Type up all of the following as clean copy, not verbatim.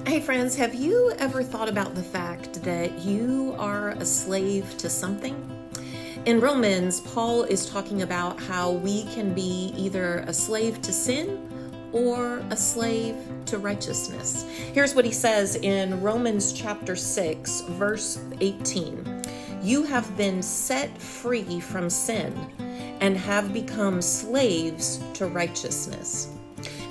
Hey friends, have you ever thought about the fact that you are a slave to something? In Romans, Paul is talking about how we can be either a slave to sin or a slave to righteousness. Here's what he says in Romans chapter 6, verse 18. You have been set free from sin and have become slaves to righteousness.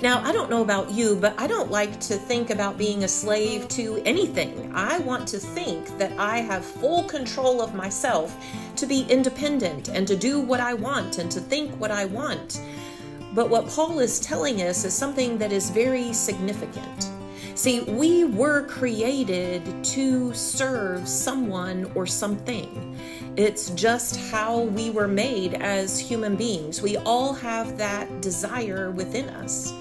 Now, I don't know about you, but I don't like to think about being a slave to anything. I want to think that I have full control of myself to be independent and to do what I want and to think what I want. But what Paul is telling us is something that is very significant. See, we were created to serve someone or something. It's just how we were made as human beings. We all have that desire within us.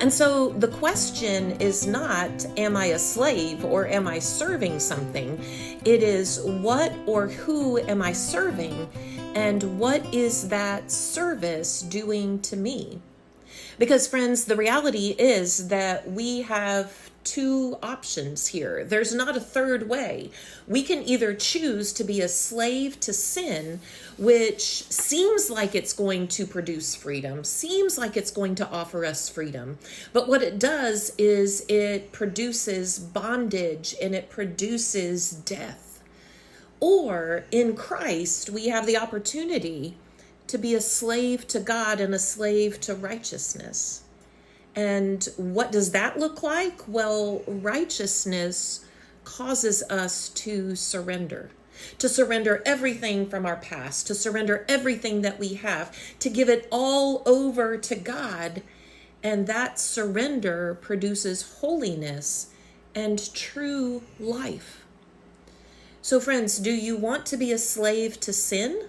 And so the question is not, am I a slave or am I serving something? It is, what or who am I serving? And what is that service doing to me? Because friends, the reality is that we have two options here. There's not a third way. We can either choose to be a slave to sin, which seems like it's going to produce freedom, seems like it's going to offer us freedom. But what it does is it produces bondage and it produces death. Or in Christ, we have the opportunity to be a slave to God and a slave to righteousness. And what does that look like? Well, righteousness causes us to surrender everything from our past, to surrender everything that we have, to give it all over to God. And that surrender produces holiness and true life. So friends, do you want to be a slave to sin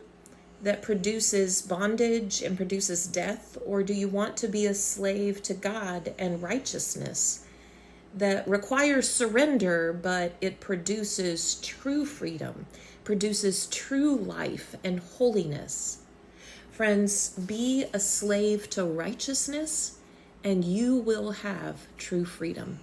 that produces bondage and produces death? Or do you want to be a slave to God and righteousness that requires surrender, but it produces true freedom, produces true life and holiness? Friends, be a slave to righteousness and you will have true freedom.